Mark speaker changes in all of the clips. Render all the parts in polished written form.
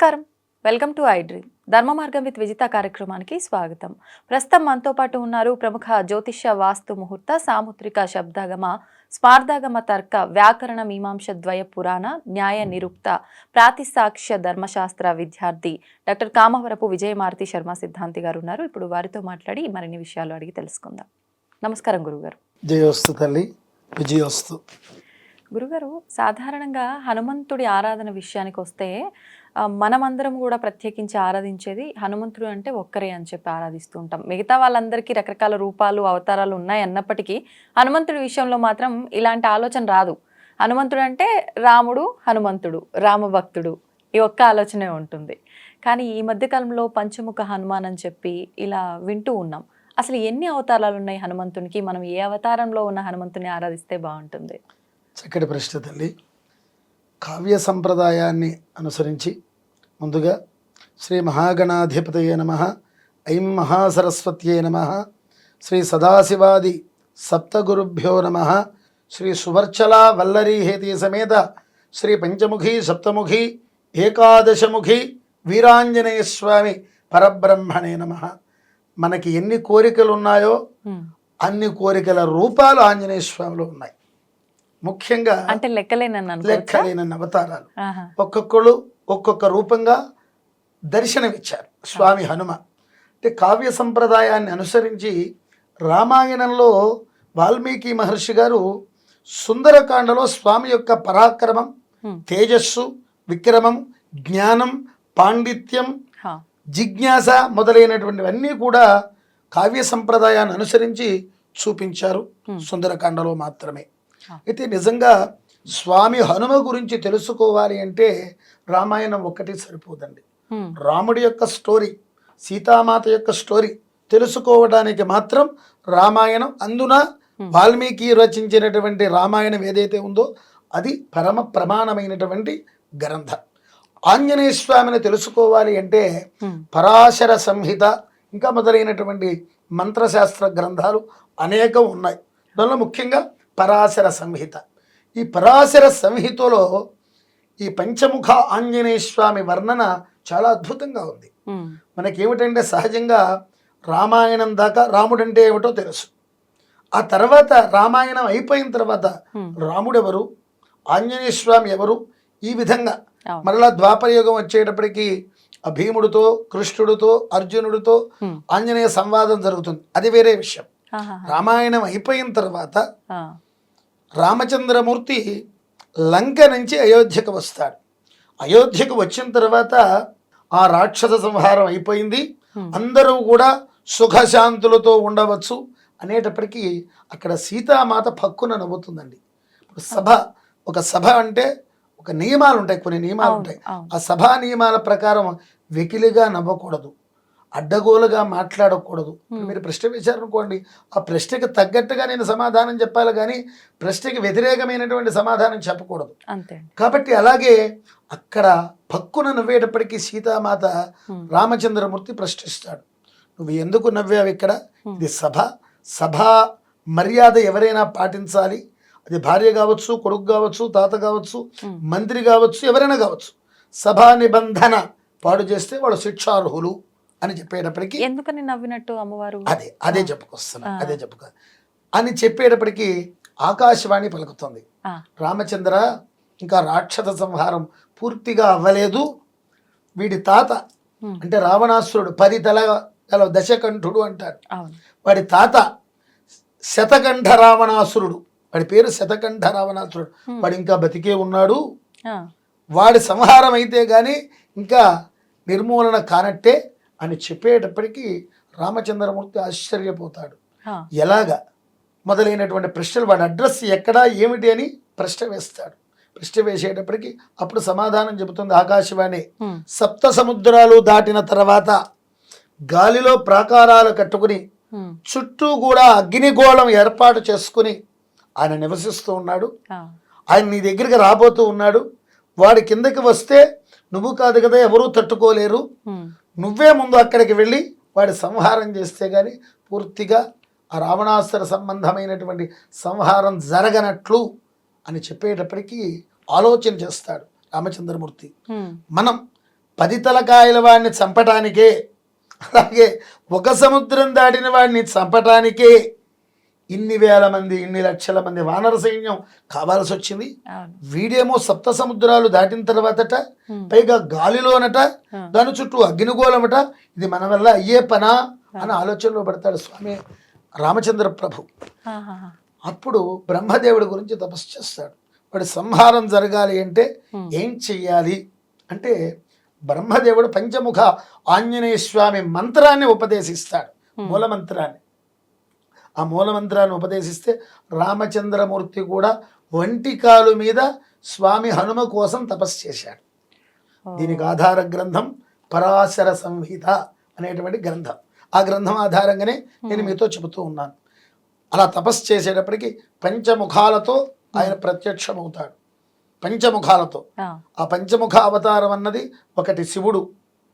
Speaker 1: నమస్కారం, welcome to I dream. ధర్మ మార్గం విత్ విజిత కార్యక్రమానికి స్వాగతం. ప్రస్తుతం మనతో పాటు ఉన్నారు ప్రముఖ జ్యోతిష్య వాస్తు ముహూర్త సాముద్రిక శబ్దాగమ స్మార్దాగమ తర్క వ్యాకరణ మీమాంస ద్వయ పురాణ న్యాయ నిరుక్త ప్రాతిసాక్ష్య ధర్మశాస్త్ర విద్యార్థి డాక్టర్ కామవరపు విజయమారుతి శర్మ సిద్ధాంతి గారు ఉన్నారు. ఇప్పుడు వారితో మాట్లాడి మరిన్ని విషయాలు అడిగి తెలుసుకుందాం. నమస్కారం గురుగారు.
Speaker 2: జయోస్తు తల్లి, విజయోస్తు.
Speaker 1: గురుగారు, సాధారణంగా హనుమంతుడి ఆరాధన విషయానికి వస్తే మనమందరం కూడా ప్రత్యేకించి ఆరాధించేది హనుమంతుడు అంటే ఒక్కరే అని చెప్పి ఆరాధిస్తూ ఉంటాం. మిగతా వాళ్ళందరికీ రకరకాల రూపాలు అవతారాలు ఉన్నాయి అన్నప్పటికీ హనుమంతుడి విషయంలో మాత్రం ఇలాంటి ఆలోచన రాదు. హనుమంతుడు అంటే రాముడు, హనుమంతుడు, రామభక్తుడు, ఈ ఒక్క ఆలోచనే ఉంటుంది. కానీ ఈ మధ్యకాలంలో పంచముఖ హనుమాన్ అని చెప్పి ఇలా వింటూ ఉన్నాం. అసలు ఎన్ని అవతారాలు ఉన్నాయి హనుమంతునికి? మనం ఏ అవతారంలో ఉన్న హనుమంతుని ఆరాధిస్తే బాగుంటుంది?
Speaker 2: చక్కటి ప్రశ్న తల్లి. కావ్య సంప్రదాయాన్ని అనుసరించి ముందుగా శ్రీ మహాగణాధిపతయే నమః, ఐం మహాసరస్వత్యే నమః, శ్రీ సదాశివాది సప్తగురుభ్యో నమః, శ్రీ సువర్చలా వల్లరీహేతి సమేత శ్రీ పంచముఖి సప్తముఖి ఏకాదశముఖి వీరాంజనేయ స్వామి పరబ్రహ్మణే నమః. మనకి ఎన్ని కోరికలు ఉన్నాయో అన్ని కోరికల రూపాలు ఆంజనేయ స్వామిలో ఉన్నాయి. ముఖ్యంగా
Speaker 1: అంటే
Speaker 2: లెక్కలేనన్న అవతారాలు, ఒక్కొక్కరు ఒక్కొక్క రూపంగా దర్శనమిచ్చారు స్వామి హనుమ. అంటే కావ్య సంప్రదాయాన్ని అనుసరించి రామాయణంలో వాల్మీకి మహర్షి గారు సుందరకాండలో స్వామి యొక్క పరాక్రమం, తేజస్సు, విక్రమం, జ్ఞానం, పాండిత్యం, జిజ్ఞాస మొదలైనటువంటివన్నీ కూడా కావ్య సంప్రదాయాన్ని అనుసరించి చూపించారు సుందరకాండలో మాత్రమే. అయితే నిజంగా స్వామి హనుమ గురించి తెలుసుకోవాలి అంటే రామాయణం ఒక్కటి సరిపోదండి. రాముడి యొక్క స్టోరీ, సీతామాత యొక్క స్టోరీ తెలుసుకోవడానికి మాత్రం రామాయణం, అందున వాల్మీకి రచించినటువంటి రామాయణం ఏదైతే ఉందో అది పరమ ప్రమాణమైనటువంటి గ్రంథం. ఆంజనేయ స్వామిని తెలుసుకోవాలి అంటే పరాశర సంహిత ఇంకా మొదలైనటువంటి మంత్రశాస్త్ర గ్రంథాలు అనేకం ఉన్నాయి. దానిలో ముఖ్యంగా పరాశర సంహిత. ఈ పరాశర సంహితలో ఈ పంచముఖ ఆంజనేయ స్వామి వర్ణన చాలా అద్భుతంగా ఉంది. మనకేమిటంటే సహజంగా రామాయణం దాకా రాముడంటే ఏమిటో తెలుసు. ఆ తర్వాత రామాయణం అయిపోయిన తర్వాత రాముడెవరు, ఆంజనేయ స్వామి ఎవరు, ఈ విధంగా మరలా ద్వాపరయుగం వచ్చేటప్పటికి ఆ భీముడితో, కృష్ణుడితో, అర్జునుడితో ఆంజనేయ సంవాదం జరుగుతుంది. అది వేరే విషయం. రామాయణం అయిపోయిన తర్వాత రామచంద్రమూర్తి లంక నుంచి అయోధ్యకు వస్తాడు. అయోధ్యకు వచ్చిన తర్వాత ఆ రాక్షస సంహారం అయిపోయింది, అందరూ కూడా సుఖశాంతులతో ఉండవచ్చు అనేటప్పటికీ అక్కడ సీతామాత పక్కున నవ్వుతుందండి. ఇప్పుడు ఒక సభ అంటే ఒక నియమాలు ఉంటాయి, కొన్ని నియమాలు ఉంటాయి. ఆ సభా నియమాల ప్రకారం వెకిలిగా నవ్వకూడదు, అడ్డగోలుగా మాట్లాడకూడదు. మీరు ప్రశ్న వేశారనుకోండి, ఆ ప్రశ్నకి తగ్గట్టుగా నేను సమాధానం చెప్పాలి కానీ ప్రశ్నకి వ్యతిరేకమైనటువంటి సమాధానం చెప్పకూడదు. కాబట్టి అలాగే అక్కడ పక్కున నవ్వేటప్పటికీ సీతామాత రామచంద్రమూర్తి ప్రశ్నిస్తాడు, నువ్వు ఎందుకు నవ్వావు? ఇక్కడ ఇది సభా మర్యాద ఎవరైనా పాటించాలి. అది భార్య కావచ్చు, కొడుకు కావచ్చు, తాత కావచ్చు, మంత్రి కావచ్చు, ఎవరైనా కావచ్చు. సభా నిబంధన పాడు చేస్తే వాళ్ళు శిక్షార్హులు అని చెప్పేటప్పటికి
Speaker 1: ఎందుకని నవ్వినట్టు అమ్మవారు
Speaker 2: అదే చెప్పుకొస్తున్నా అని చెప్పేటప్పటికి ఆకాశవాణి పలుకుతుంది, రామచంద్ర ఇంకా రాక్షస సంహారం పూర్తిగా అవ్వలేదు. వీడి తాత అంటే రావణాసురుడు 10 తల దశకంఠుడు అంటారు. వాడి తాత శతకంఠ రావణాసురుడు, వాడి పేరు శతకంఠ రావణాసురుడు, వాడు ఇంకా బతికే ఉన్నాడు. వాడి సంహారం అయితే గాని ఇంకా నిర్మూలన కానట్టే అని చెప్పేటప్పటికీ రామచంద్రమూర్తి ఆశ్చర్యపోతాడు. ఎలాగా మొదలైనటువంటి ప్రశ్నలు, వాడి అడ్రస్ ఎక్కడా ఏమిటి అని ప్రశ్న వేస్తాడు. ప్రశ్న వేసేటప్పటికి అప్పుడు సమాధానం చెబుతుంది ఆకాశవాణి. 7 సముద్రాలు దాటిన తర్వాత గాలిలో ప్రాకారాలు కట్టుకుని చుట్టూ కూడా అగ్నిగోళం ఏర్పాటు చేసుకుని ఆయన నివసిస్తూ ఉన్నాడు. ఆయన నీ దగ్గరికి రాబోతూ ఉన్నాడు. వాడి కిందకి వస్తే నువ్వు కాదు కదా ఎవరూ తట్టుకోలేరు, నువ్వే ముందు అక్కడికి వెళ్ళి వాడి సంహారం చేస్తే గాని పూర్తిగా ఆ రావణాసుర సంబంధమైనటువంటి సంహారం జరగనట్లు అని చెప్పేటప్పటికీ ఆలోచన చేస్తాడు రామచంద్రమూర్తి. మనం 10 తలకాయల వాడిని చంపటానికే, అలాగే ఒక సముద్రం దాటిన వాడిని చంపటానికే ఇన్ని వేల మంది, ఇన్ని లక్షల మంది వానర సైన్యం కావాల్సి వచ్చింది. వీడేమో 7 సముద్రాలు దాటిన తర్వాతట, పైగా గాలిలోనట, దాని చుట్టూ అగ్నిగోళమట, ఇది మన వల్ల అయ్యే పనా అని ఆలోచనలో పడతాడు స్వామి రామచంద్ర ప్రభు. అప్పుడు బ్రహ్మదేవుడి గురించి తపస్సు చేస్తాడు. వాడి సంహారం జరగాలి అంటే ఏం చెయ్యాలి అంటే బ్రహ్మదేవుడు పంచముఖ ఆంజనేయ స్వామి మంత్రాన్ని ఉపదేశిస్తాడు, మూలమంత్రాన్ని. ఆ మూలమంత్రాన్ని ఉపదేశిస్తే రామచంద్రమూర్తి కూడా ఒంటికాలు మీద స్వామి హనుమ కోసం తపస్సు చేశాడు. దీనికి ఆధార గ్రంథం పరాశర సంహిత అనేటువంటి గ్రంథం. ఆ గ్రంథం ఆధారంగానే నేను మీతో చెబుతూ ఉన్నాను. అలా తపస్సు చేసేటప్పటికి పంచముఖాలతో ఆయన ప్రత్యక్షమవుతాడు. పంచముఖాలతో. ఆ పంచముఖ అవతారం అన్నది ఒకటి శివుడు,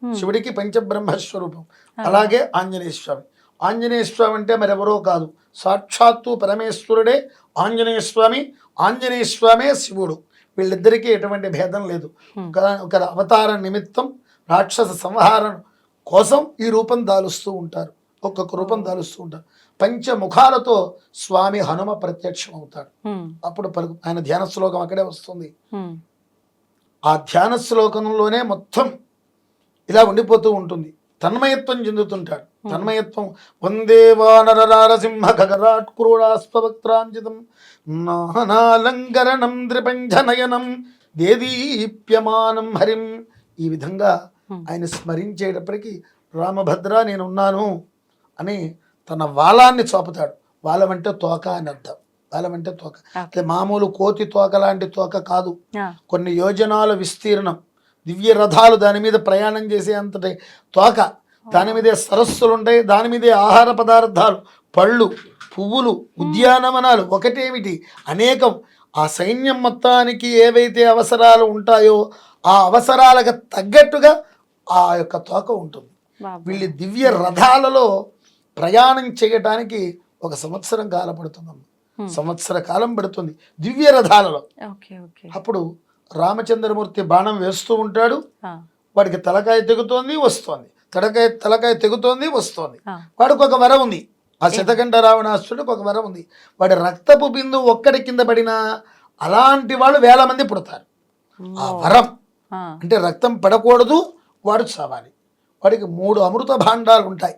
Speaker 2: శివుడికి పంచబ్రహ్మస్వరూపం. అలాగే ఆంజనేయ స్వామి. ఆంజనేయ స్వామి అంటే మరెవరో కాదు, సాక్షాత్తు పరమేశ్వరుడే ఆంజనేయ స్వామి. ఆంజనేయ స్వామే శివుడు. వీళ్ళిద్దరికీ ఎటువంటి భేదం లేదు. ఒక అవతార నిమిత్తం రాక్షస సంహారం కోసం ఈ రూపం దాలుస్తూ ఉంటారు, ఒక్కొక్క రూపం దాలుస్తూ ఉంటారు. పంచముఖాలతో స్వామి హనుమ ప్రత్యక్షం అవుతాడు. అప్పుడు ఆయన ధ్యాన శ్లోకం అక్కడే వస్తుంది. ఆ ధ్యాన శ్లోకంలోనే మొత్తం ఇలా ఉండిపోతూ ఉంటుంది. తన్మయత్వం చెందుతుంటాడు. తన్మయత్వం వందే వానర నారసింహ ఖగరాట్ క్రూడాస్పవక్త్రాంజితం నానాలంకరణం త్రిపంచనయనం దేదీప్యమానం హరిం. ఈ విధంగా ఆయన స్మరించేటప్పటికి రామభద్ర నేనున్నాను అని తన వాలాన్ని చాపుతాడు. వాలం అంటే తోక అని అర్థం. వాలం అంటే తోక, అంటే మామూలు కోతి తోక లాంటి తోక కాదు, కొన్ని యోజనాల విస్తీర్ణం. దివ్య రథాలు దాని మీద ప్రయాణం చేసే అంతటి తోక. దాని మీదే సరస్సులు ఉంటాయి, దాని మీదే ఆహార పదార్థాలు, పళ్ళు, పువ్వులు, ఉద్యానవనాలు, ఒకటేమిటి అనేకం. ఆ సైన్యం మొత్తానికి ఏవైతే అవసరాలు ఉంటాయో ఆ అవసరాలకు తగ్గట్టుగా ఆ యొక్క తోక ఉంటుంది. వీళ్ళు దివ్య రథాలలో ప్రయాణం చేయటానికి 1 సంవత్సరం కాలం పడుతుందమ్మ. సంవత్సర కాలం పడుతుంది దివ్య రథాలలో. అప్పుడు రామచంద్రమూర్తి బాణం వేస్తూ ఉంటాడు. వాడికి తలకాయ తెగుతోంది వస్తోంది, తలకాయ తెగుతోంది వస్తోంది. వాడికి ఒక వరం ఉంది. ఆ శతకంఠ రావణాసురుడికి ఒక వరం ఉంది. వాడి రక్తపు బిందు ఒక్కడి కింద పడినా అలాంటి వాళ్ళు 1000 మంది పుడతారు. ఆ వరం అంటే రక్తం పడకూడదు, వాడు చావాలి. వాడికి 3 అమృత భాండాలు ఉంటాయి.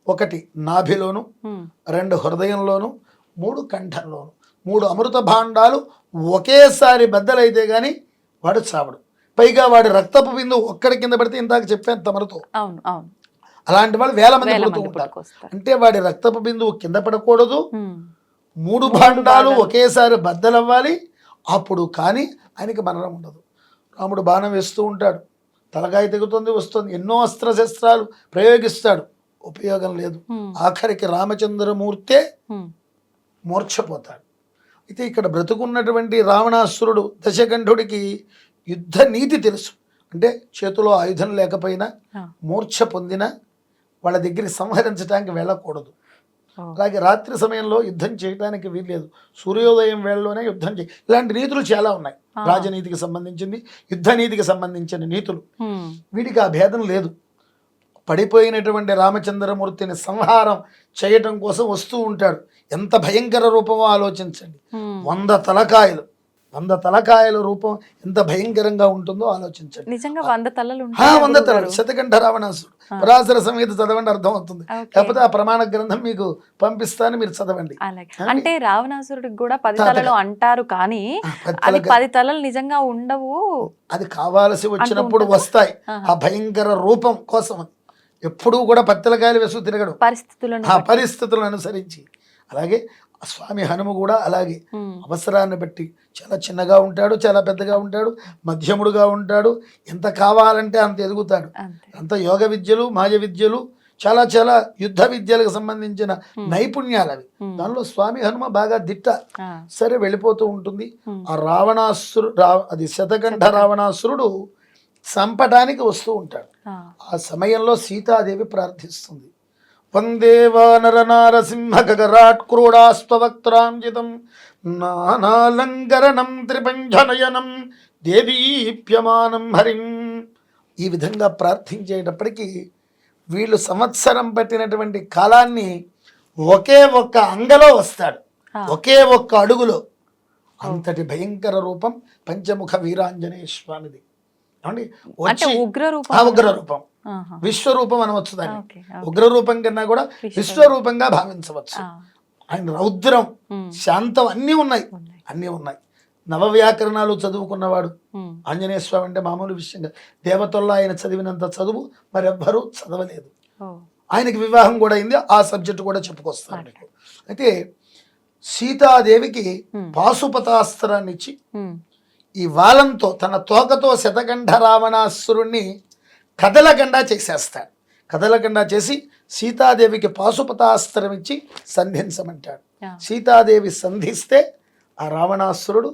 Speaker 2: 1 నాభిలోను, 2 హృదయంలోను, 3 కంఠంలోను. 3 అమృత భాండాలు ఒకేసారి బద్దలైతే గాని వాడు చావడు. పైగా వాడి రక్తపు బిందు ఒక్కడి కింద పడితే ఇందాక చెప్పాను తమరుతో, అలాంటి వాళ్ళు 1000 మంది పుడుతూ ఉంటారు. అంటే వాడి రక్తపు బిందువు కింద పడకూడదు, 3 భాండాలు ఒకేసారి బద్దలవ్వాలి. అప్పుడు కానీ ఆయనకి మరణం ఉండదు. రాముడు బాణం వేస్తూ ఉంటాడు, తలకాయ తెగుతుంది వస్తుంది, ఎన్నో అస్త్రశస్త్రాలు ప్రయోగిస్తాడు, ఉపయోగం లేదు. ఆఖరికి రామచంద్రమూర్తే మూర్ఛపోతాడు. అయితే ఇక్కడ బ్రతుకున్నటువంటి రావణాసురుడు దశకంఠుడికి యుద్ధ నీతి తెలుసు. అంటే చేతిలో ఆయుధం లేకపోయినా మూర్ఛ పొందిన వాళ్ళ దగ్గరికి సంహరించడానికి వెళ్ళకూడదు. అలాగే రాత్రి సమయంలో యుద్ధం చేయడానికి వీల్లేదు, సూర్యోదయం వేళలోనే యుద్ధం చేయి. ఇలాంటి నీతులు చాలా ఉన్నాయి. రాజనీతికి సంబంధించింది, యుద్ధ నీతికి సంబంధించిన నీతులు. వీడికి ఆ భేదం లేదు. పడిపోయినటువంటి రామచంద్రమూర్తిని సంహారం చేయటం కోసం వస్తూ ఉంటాడు. ఎంత భయంకర రూపమో ఆలోచించండి. 100 తలకాయల రూపం ఎంత భయంకరంగా ఉంటుందో ఆలోచించండి.
Speaker 1: నిజంగా 100 తలలు
Speaker 2: 100 తలలు. శతకంఠ రావణాసురుడు పరాశర సంహిత చదవండి, అర్థం అవుతుంది. లేకపోతే ఆ ప్రమాణ గ్రంథం మీకు పంపిస్తాను, మీరు చదవండి.
Speaker 1: అంటే రావణాసురుడికి కూడా 10 తలలు అంటారు, కానీ అది 10 తలలు నిజంగా ఉండవు.
Speaker 2: అది కావాల్సి వచ్చినప్పుడు వస్తాయి. ఆ భయంకర రూపం కోసం ఎప్పుడూ కూడా 10 తలకాయలు వేసుకు తిరగడు, పరిస్థితులను అనుసరించి. అలాగే స్వామి హనుమ కూడా అలాగే అవసరాన్ని బట్టి చాలా చిన్నగా ఉంటాడు, చాలా పెద్దగా ఉంటాడు, మధ్యముడుగా ఉంటాడు. ఎంత కావాలంటే అంత ఎదుగుతాడు. అంత యోగ విద్యలు, మాయ విద్యలు, చాలా చాలా యుద్ధ విద్యలకు సంబంధించిన నైపుణ్యాలు అవి. దానిలో స్వామి హనుమ బాగా దిట్ట. సరే వెళ్ళిపోతూ ఉంటుంది. ఆ అది శతకంఠ రావణాసురుడు చంపటానికి వస్తూ ఉంటాడు. ఆ సమయంలో సీతాదేవి ప్రార్థిస్తుంది, వందే వానర నారసింహ గగరాట్ క్రూడాస్పవక్త్రాంజితం నానాలంకరణం త్రిపంచనయనం దేదీప్యమానం హరిం. ఈ విధంగా ప్రార్థించేటప్పటికీ వీళ్ళు సంవత్సరం పట్టినటువంటి కాలాన్ని ఒకే ఒక్క అంగలో వస్తాడు, ఒకే ఒక్క అడుగులో. అంతటి భయంకర రూపం పంచముఖ వీరాంజనేయ స్వామిది. ఏమండి వచ్చి
Speaker 1: ఉగ్ర రూపం,
Speaker 2: విశ్వరూపం అనవచ్చు దాన్ని. ఉగ్రరూపం కన్నా కూడా విశ్వరూపంగా భావించవచ్చు. ఆయన రౌద్రం, శాంతం అన్నీ ఉన్నాయి. నవవ్యాకరణాలు చదువుకున్నవాడు ఆంజనేయ స్వామి అంటే మామూలు విషయంగా. దేవతల్లో ఆయన చదివినంత చదువు మరెవ్వరూ చదవలేదు. ఆయనకి వివాహం కూడా అయింది, ఆ సబ్జెక్టు కూడా చెప్పుకొస్తాను మీకు. అయితే సీతాదేవికి పాశుపతాస్త్రాన్ని ఇచ్చి ఈ వాలంతో తన తోకతో శతకంఠ రావణాసురుణ్ణి కదలగండా చేసేస్తాడు. కదలగండా చేసి సీతాదేవికి పాశుపతాస్త్రం ఇచ్చి సంధించమంటాడు. సీతాదేవి సంధిస్తే ఆ రావణాసురుడు,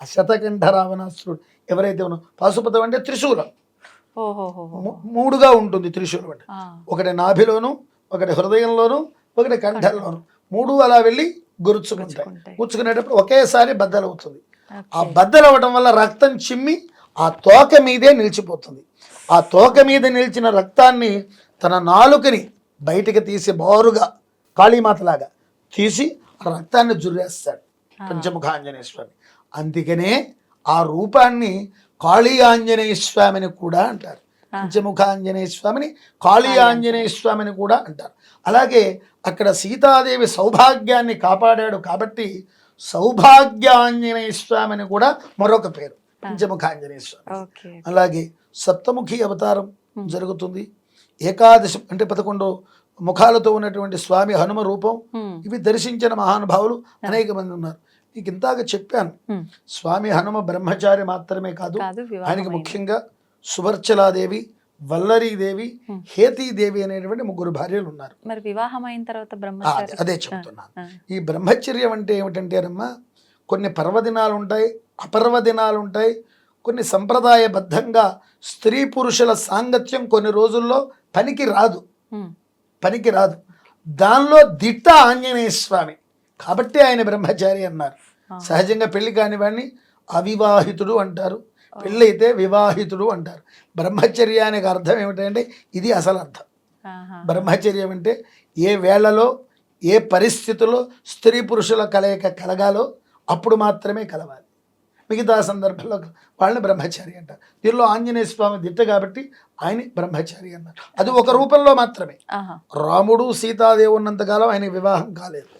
Speaker 2: ఆ శతకంఠ రావణాసురుడు ఎవరైతే ఉన్నారో, పాశుపతం అంటే త్రిశూలం, మూడుగా ఉంటుంది త్రిశూలం అంటే. ఒకటి నాభిలోను, ఒకటి హృదయంలోను, ఒకటి కంఠంలోను, మూడు అలా వెళ్ళి గుచ్చుకునేటప్పుడు ఒకేసారి బద్దలవుతుంది. ఆ బద్దలవ్వడం వల్ల రక్తం చిమ్మి ఆ తోక మీదే నిలిచిపోతుంది. ఆ తోక మీద నిలిచిన రక్తాన్ని తన నాలుకని బయటికి తీసి బారుగా కాళీమాతలాగా తీసి ఆ రక్తాన్ని జుర్రేస్తాడు పంచముఖ ఆంజనేయ స్వామి. అందుకనే ఆ రూపాన్ని కాళీ ఆంజనేయ స్వామిని కూడా అంటారు. పంచముఖ ఆంజనేయ స్వామిని కాళీ ఆంజనేయ స్వామిని కూడా అంటారు. అలాగే అక్కడ సీతాదేవి సౌభాగ్యాన్ని కాపాడాడు కాబట్టి సౌభాగ్య ఆంజనేయ స్వామిని కూడా మరొక పేరు పంచముఖ ఆంజనేయ స్వామి. అలాగే సప్తముఖి అవతారం జరుగుతుంది. ఏకాదశి అంటే 11 ముఖాలతో ఉన్నటువంటి స్వామి హనుమ రూపం. ఇవి దర్శించిన మహానుభావులు అనేక మంది ఉన్నారు. నీకు ఇంతాక చెప్పాను, స్వామి హనుమ బ్రహ్మచారి మాత్రమే కాదు, ఆయనకి ముఖ్యంగా సువర్చలాదేవి, వల్లరీదేవి, హేతీదేవి అనేటువంటి 3 భార్యలు ఉన్నారు.
Speaker 1: మరి వివాహం అయిన తర్వాత
Speaker 2: అదే చెప్తున్నాను. ఈ బ్రహ్మచర్యం అంటే ఏమిటంటేనమ్మా, కొన్ని పర్వదినాలు ఉంటాయి, అపర్వదినాలు ఉంటాయి. కొన్ని సంప్రదాయబద్ధంగా స్త్రీ పురుషుల సాంగత్యం కొన్ని రోజుల్లో పనికి రాదు. దానిలో దిట్ట ఆంజనేయ స్వామి కాబట్టి ఆయన బ్రహ్మచారి అన్నారు. సహజంగా పెళ్లి కాని వాడిని అవివాహితుడు అంటారు, పెళ్ళైతే వివాహితుడు అంటారు. బ్రహ్మచర్యానికి అర్థం ఏమిటంటే ఇది అసలు అర్థం. బ్రహ్మచర్యం అంటే ఏ వేళలో ఏ పరిస్థితుల్లో స్త్రీ పురుషుల కలయిక కలగాలో అప్పుడు మాత్రమే కలవాలి. మిగతా సందర్భంలో వాళ్ళని బ్రహ్మచారి అంటారు. దీనిలో ఆంజనేయ స్వామి దిట్ట కాబట్టి ఆయన బ్రహ్మచారి అన్నారు. అది ఒక రూపంలో మాత్రమే. రాముడు సీతాదేవి ఉన్నంతకాలం ఆయనకి వివాహం కాలేదు.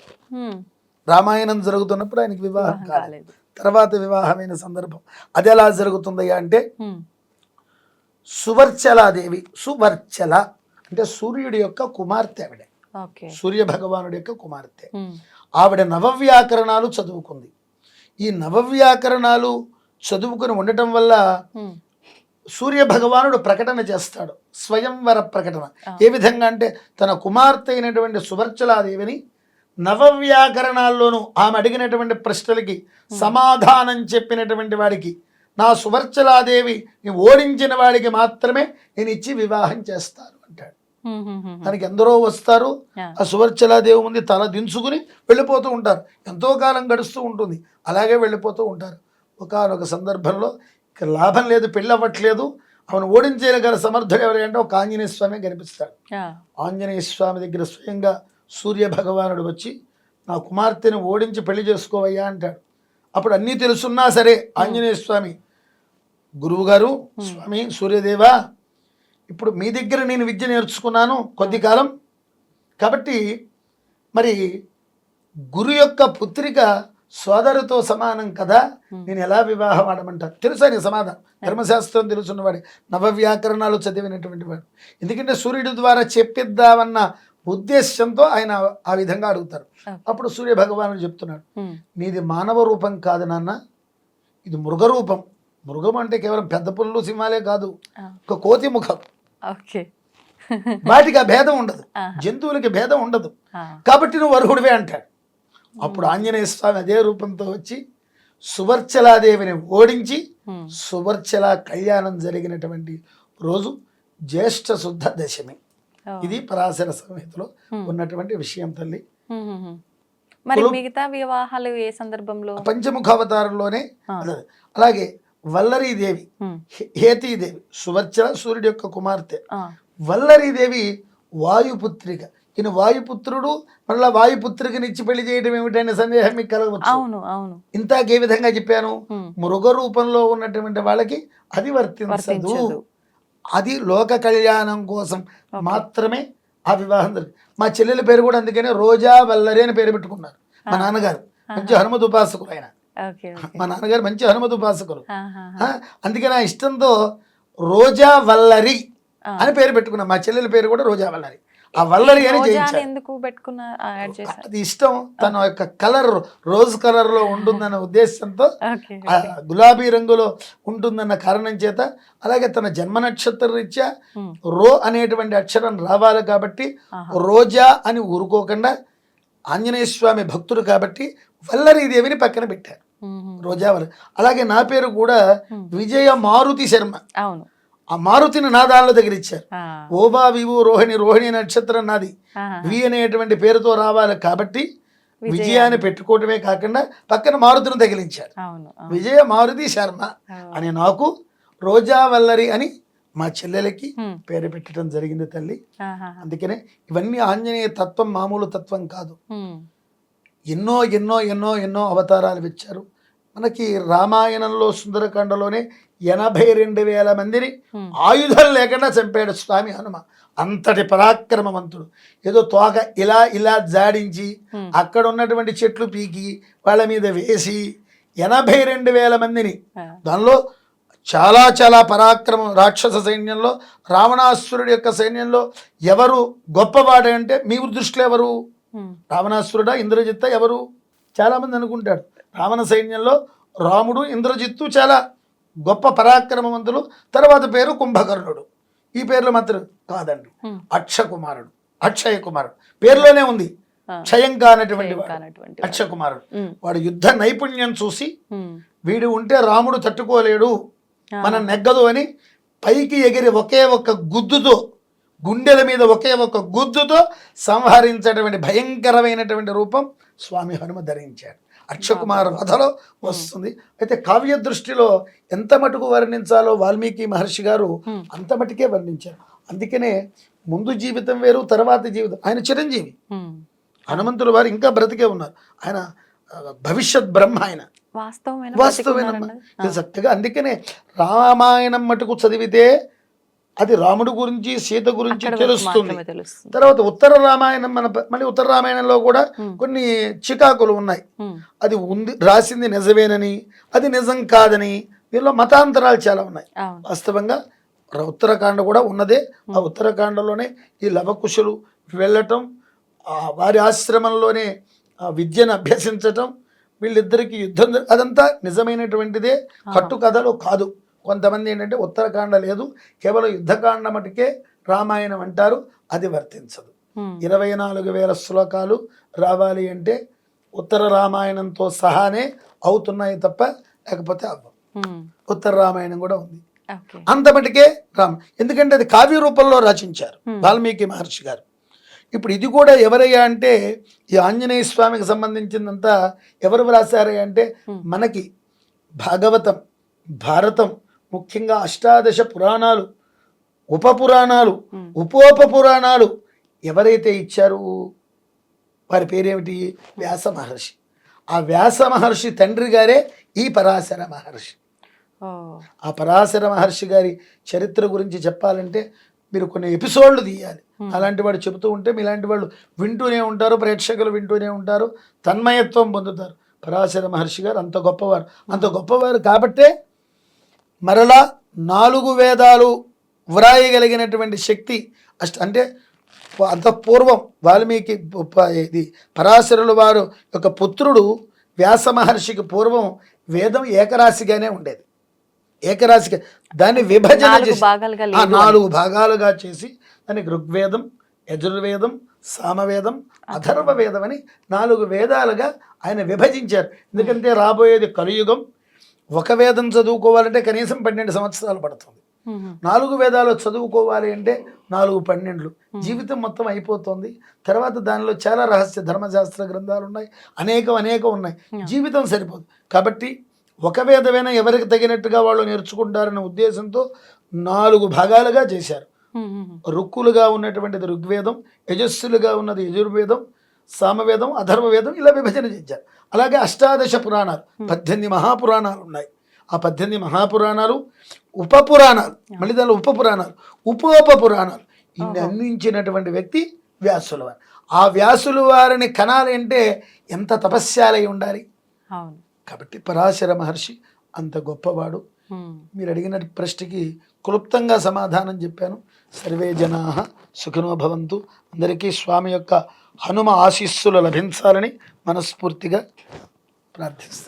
Speaker 2: రామాయణం జరుగుతున్నప్పుడు ఆయనకి వివాహం కాలేదు. తర్వాత వివాహమైన సందర్భం అది ఎలా జరుగుతుందయ్యా అంటే, సువర్చలాదేవి, సువర్చల అంటే సూర్యుడి యొక్క కుమార్తె. ఆవిడ సూర్య భగవానుడి యొక్క కుమార్తె. ఆవిడ నవవ్యాకరణాలు చదువుకుంది. ఈ నవవ్యాకరణాలు చదువుకుని ఉండటం వల్ల సూర్య భగవానుడు ప్రకటన చేస్తాడు, స్వయంవర ప్రకటన. ఏ విధంగా అంటే తన కుమార్తె అయినటువంటి సువర్చలాదేవిని నవవ్యాకరణాల్లోనూ ఆమె అడిగినటువంటి ప్రశ్నలకి సమాధానం చెప్పినటువంటి వాడికి, నా సువర్చలాదేవి ఓడించిన వాడికి మాత్రమే నేను ఇచ్చి వివాహం చేస్తాను అంటాడు. దానికి ఎందరో వస్తారు, ఆ సువర్చలాదేవి ముందు తల దించుకుని వెళ్ళిపోతూ ఉంటారు. ఎంతో కాలం గడుస్తూ ఉంటుంది, అలాగే వెళ్ళిపోతూ ఉంటారు. ఒకానొక సందర్భంలో లాభం లేదు, పెళ్ళి అవ్వట్లేదు, ఆమెను ఓడించేయగల సమర్థుడు ఎవరంటే ఒక ఆంజనేయ స్వామి కనిపిస్తాడు. ఆంజనేయ స్వామి దగ్గర స్వయంగా సూర్య భగవానుడు వచ్చి, నా కుమార్తెను ఓడించి పెళ్లి చేసుకోవయ్యా అంటాడు. అప్పుడు అన్నీ తెలుసున్నా సరే ఆంజనేయ స్వామి, గురువుగారు, స్వామి సూర్యదేవా, ఇప్పుడు మీ దగ్గర నేను విద్య నేర్చుకున్నాను కొద్ది కాలం, కాబట్టి మరి గురు యొక్క పుత్రిక సోదరుతో సమానం కదా, నేను ఎలా వివాహం ఆడమంటారు? తెలుసా నీ సమాధానం? ధర్మశాస్త్రం తెలుసున్నవాడు, నవవ్యాకరణాలు చదివినటువంటి వాడు. ఎందుకంటే సూర్యుడి ద్వారా చెప్పిద్దామన్న ఉద్దేశంతో ఆయన ఆ విధంగా అడుగుతారు. అప్పుడు సూర్య భగవానుడు చెప్తున్నాడు, నీది మానవ రూపం కాదు నాన్న, ఇది మృగరూపం. మృగం అంటే కేవలం పెద్ద పుల్లు సింహాలే కాదు, ఒక కోతి ముఖం. వాటికి ఆ భేదం ఉండదు, జంతువులకి భేదం ఉండదు, కాబట్టి నువ్వు అర్హుడివే అంటాడు. అప్పుడు ఆంజనేయ స్వామి అదే రూపంతో వచ్చి సువర్చలాదేవిని ఓడించి సువర్చల కళ్యాణం జరిగినటువంటి రోజు జ్యేష్ఠ శుద్ధ దశమి. ఇది పరాశర సంహితలో ఉన్నటువంటి విషయం తల్లి.
Speaker 1: మరి మిగతా వివాహాలు ఏ సందర్భంలో?
Speaker 2: పంచముఖ అవతారంలోనే. అలాగే వల్లరీదేవి,
Speaker 1: ఉమ్,
Speaker 2: హేతీదేవి సువర్చ సూర్యుడి యొక్క కుమార్తె.
Speaker 1: ఆ,
Speaker 2: వల్లరీదేవి వాయుపుత్రిక. ఈయన వాయుపుత్రుడు, మళ్ళీ వాయుపుత్రికని ఇచ్చి పెళ్లి చేయడం ఏమిటనే సందేహం మీకు కలగవచ్చు.
Speaker 1: అవును అవును.
Speaker 2: ఇంతాక ఏ విధంగా చెప్పాను,
Speaker 1: ఉమ్,
Speaker 2: మృగ రూపంలో ఉన్నటువంటి వాళ్ళకి అది వర్తించదు.
Speaker 1: వర్తించదు.
Speaker 2: అది లోక కళ్యాణం కోసం
Speaker 1: ఓకే.
Speaker 2: మాత్రమే ఆ వివాహం జరిగింది. మా చెల్లెల పేరు కూడా అందుకనే రోజా వల్లరి అని పేరు పెట్టుకున్నారు. మా నాన్నగారు మంచి హనుమత్ ఉపాసకులు ఆయన.
Speaker 1: Okay okay.
Speaker 2: మా నాన్నగారు మంచి హనుమత్ ఉపాసకులు.
Speaker 1: ఆహాహా.
Speaker 2: అందుకే నా ఇష్టంతో రోజా వల్లరి
Speaker 1: ఆ.
Speaker 2: అని పేరు పెట్టుకున్నాం. మా చెల్లెల పేరు కూడా రోజా వల్లరి. ఆ వల్లరి అని
Speaker 1: రోజా అని
Speaker 2: చేయించారు.
Speaker 1: ఎందుకు పెట్టుకున్న యాడ్ చేశారు?
Speaker 2: అది ఇష్టం, తన యొక్క కలర్ రోజ్ కలర్ లో ఉంటుందన్న ఉద్దేశంతో,
Speaker 1: ఓకే
Speaker 2: ఆ గులాబీ రంగులో ఉంటుందన్న కారణం చేత, అలాగే తన జన్మ నక్షత్ర రీత్యా
Speaker 1: ఉమ్,
Speaker 2: రో అనేటువంటి అక్షరం రావాలి కాబట్టి
Speaker 1: ఆహా.
Speaker 2: రోజా అని ఊరుకోకుండా ఆంజనేయ స్వామి భక్తుడు కాబట్టి వల్లరీదేవిని పక్కన పెట్టారు,
Speaker 1: ఉమ్,
Speaker 2: రోజా వల్ల. అలాగే నా పేరు కూడా విజయ మారుతి శర్మ.
Speaker 1: అవును.
Speaker 2: ఆ మారుతిని నా దానిలో దగ్గర ఇచ్చారు.
Speaker 1: ఆ,
Speaker 2: ఓబా వివు రోహిణి, రోహిణి నక్షత్రం నాది.
Speaker 1: ఆహా.
Speaker 2: వి అనేటువంటి పేరుతో రావాలి కాబట్టి విజయాన్ని పెట్టుకోవటమే కాకుండా పక్కన మారుతిని తగిలించారు.
Speaker 1: అవును అవును.
Speaker 2: విజయ మారుతి శర్మ అని నాకు రోజా వల్లరి అని మా చెల్లెలకి
Speaker 1: ఉమ్,
Speaker 2: పేరు పెట్టడం జరిగింది తల్లి.
Speaker 1: ఆహాహా.
Speaker 2: అందుకనే ఇవన్నీ ఆంజనేయ తత్వం మామూలు తత్వం కాదు.
Speaker 1: ఉమ్,
Speaker 2: ఎన్నో ఎన్నో ఎన్నో ఎన్నో అవతారాలు ఇచ్చారు. మనకి రామాయణంలో సుందరకాండలోనే 82,000 మందిని
Speaker 1: ఉమ్,
Speaker 2: ఆయుధాలు లేకుండా చంపాడు స్వామి హనుమ. అంతటి పరాక్రమవంతుడు. ఏదో తోక ఇలా ఇలా జాడించి
Speaker 1: ఉమ్,
Speaker 2: అక్కడ ఉన్నటువంటి చెట్లు పీకి వాళ్ళ మీద వేసి 82,000 మందిని,
Speaker 1: ఆ,
Speaker 2: దానిలో చాలా చాలా పరాక్రమం. రాక్షస సైన్యంలో రావణాసురుడి యొక్క సైన్యంలో ఎవరు గొప్పవాడు అంటే మీ దృష్టిలో ఎవరు?
Speaker 1: ఉమ్,
Speaker 2: రావణాసురుడా, ఇంద్రజిత్త, ఎవరు? చాలామంది అనుకుంటాడు రావణ సైన్యంలో రాముడు, ఇంద్రజిత్తు చాలా గొప్ప పరాక్రమవంతులు. తర్వాత పేరు కుంభకర్ణుడు. ఈ పేర్లు మాత్రం కాదండి.
Speaker 1: ఉమ్,
Speaker 2: అక్షకుమారుడు, అక్షయ కుమారుడు పేరులోనే ఉంది.
Speaker 1: ఆ,
Speaker 2: క్షయం కానటువంటి వాడు
Speaker 1: కానటువంటి
Speaker 2: అక్షయ కుమారుడు.
Speaker 1: ఉమ్,
Speaker 2: వాడు యుద్ధ నైపుణ్యం చూసి
Speaker 1: ఉమ్,
Speaker 2: వీడు ఉంటే రాముడు తట్టుకోలేడు,
Speaker 1: ఆ,
Speaker 2: మనం నెగ్గదు అని పైకి ఎగిరి ఒకే ఒక్క గుద్దుతో, గుండెల మీద ఒకే ఒక్క గుద్దుతో సంహరించేటువంటి భయంకరమైనటువంటి రూపం స్వామి హనుమ ధరించాడు. అక్షకుమార వధలో వస్తుంది. అయితే కావ్య దృష్టిలో ఎంత మటుకు వర్ణించాలో వాల్మీకి మహర్షి గారు
Speaker 1: ఉమ్,
Speaker 2: అంత మటుకే వర్ణించారు. అందుకనే ముందు జీవితం వేరు, తర్వాత జీవితం. ఆయన చిరంజీవి,
Speaker 1: ఉమ్.
Speaker 2: హనుమంతుల వారు ఇంకా బ్రతికే ఉన్నారు. ఆయన భవిష్యత్ బ్రహ్మ. ఆయన
Speaker 1: వాస్తవమైన
Speaker 2: వాస్తవమైన
Speaker 1: బతికున్నారన్నది.
Speaker 2: చక్కగా. అందుకనే రామాయణం మటుకు చదివితే అది రాముడు గురించి, సీత గురించి
Speaker 1: అక్కడ వరకు
Speaker 2: తెలుస్తుంది.
Speaker 1: మాత్రమే తెలుస్తుంది.
Speaker 2: తర్వాత ఉత్తర రామాయణం మళ్ళీ ఉత్తర రామాయణంలో కూడా కొన్ని చికాకులు ఉన్నాయి.
Speaker 1: ఉమ్,
Speaker 2: అది ఉంది, రాసింది నిజమేనని, అది నిజం కాదని, దీనిలో మతాంతరాలు చాలా ఉన్నాయి.
Speaker 1: అవును.
Speaker 2: వాస్తవంగా ఉత్తరాఖండ కూడా ఉన్నదే. ఆ ఉత్తరాఖండలోనే ఈ లవకుశులు వెళ్ళటం, వారి ఆశ్రమంలోనే ఆ విద్యను అభ్యసించటం, వీళ్ళిద్దరికి యుద్ధం అదంతా నిజమైనటువంటిదే, కట్టుకథలు కాదు. కొంతమంది ఏంటంటే ఉత్తరాఖండ లేదు, కేవలం యుద్ధకాండ మటుకే రామాయణం అంటారు. అది వర్తించదు.
Speaker 1: ఉమ్,
Speaker 2: 24,000 శ్లోకాలు రావాలి అంటే ఉత్తర రామాయణంతో సహానే అవుతున్నాయి తప్ప లేకపోతే అవ్వవు.
Speaker 1: ఉమ్,
Speaker 2: ఉత్తర రామాయణం కూడా ఉంది,
Speaker 1: ఓకే.
Speaker 2: అంత మటుకే ఎందుకంటే అది కావ్య రూపంలో రచించారు వాల్మీకి మహర్షి గారు. ఇప్పుడు ఇది కూడా ఎవరయ్యా అంటే ఈ ఆంజనేయ స్వామికి సంబంధించిందంతా ఎవరు వ్రాసారయ్యా అంటే మనకి భాగవతం, భారతం, ముఖ్యంగా అష్టాదశ పురాణాలు, ఉపపురాణాలు, ఉపోప పురాణాలు ఎవరైతే ఇచ్చారు వారి పేరేమిటి? వ్యాస మహర్షి. ఆ వ్యాస మహర్షి తండ్రి గారే ఈ పరాశర మహర్షి.
Speaker 1: ఓ,
Speaker 2: ఆ పరాశర మహర్షి గారి చరిత్ర గురించి చెప్పాలంటే మీరు కొన్ని ఎపిసోడ్లు తీయాలి. అలాంటి వాడు చెబుతూ ఉంటే మీలాంటి వాళ్ళు వింటూనే ఉంటారు, ప్రేక్షకులు వింటూనే ఉంటారు, తన్మయత్వం పొందుతారు. పరాశర మహర్షి గారు అంత గొప్పవారు. అంత గొప్పవారు కాబట్టే మరలా 4 వేదాలు వ్రాయగలిగినటువంటి శక్తి అంటే అంత పూర్వం వాల్మీకి ఇది పరాశరుల వారు యొక్క పుత్రుడు వ్యాస మహర్షికి పూర్వం వేదం ఏకరాశిగానే ఉండేది. ఏకరాశిగా దాన్ని విభజన చేసి 4 భాగాలుగా చేసి దానికి ఋగ్వేదం, యజుర్వేదం, సామవేదం, అథర్వ వేదం అని 4 వేదాలుగా ఆయన విభజించారు. ఎందుకంటే రాబోయేది కలియుగం. ఒక వేదం చదువుకోవాలంటే కనీసం 12 సంవత్సరాలు పడుతుంది. 4 వేదాలు చదువుకోవాలి అంటే 4-12 జీవితం మొత్తం అయిపోతుంది. తర్వాత దానిలో చాలా రహస్య ధర్మశాస్త్ర గ్రంథాలు ఉన్నాయి, అనేకం ఉన్నాయి. జీవితం సరిపోదు. కాబట్టి ఒక వేదమైనా ఎవరికి తగినట్టుగా వాళ్ళు నేర్చుకుంటారనే ఉద్దేశంతో 4 భాగాలుగా చేశారు. రుక్కులుగా ఉన్నటువంటిది ఋగ్వేదం, యజస్సులుగా ఉన్నది యజుర్వేదం, సామవేదం, అథర్వవేదం, ఇలా విభజన చేశారు. అలాగే 18 పురాణాలు, 18 మహాపురాణాలు ఉన్నాయి. ఆ 18 మహాపురాణాలు, ఉపపురాణాలు, మళ్ళీ దానిలో ఉపపురాణాలు, ఉపోపపురాణాలు, ఇన్ని అందించినటువంటి వ్యక్తి వ్యాసుల వారు. ఆ వ్యాసుల వారిని కనాలి అంటే ఎంత తపస్యాలై ఉండాలి.
Speaker 1: అవును.
Speaker 2: కాబట్టి పరాశర మహర్షి అంత గొప్పవాడు. మీరు అడిగిన ప్రశ్నకి క్లుప్తంగా సమాధానం చెప్పాను. సర్వే జనా సుఖినో భవంతు. అందరికీ స్వామి యొక్క హనుమ ఆశీస్సులు లభించాలని మనస్ఫూర్తిగా ప్రార్థిస్తున్నాను.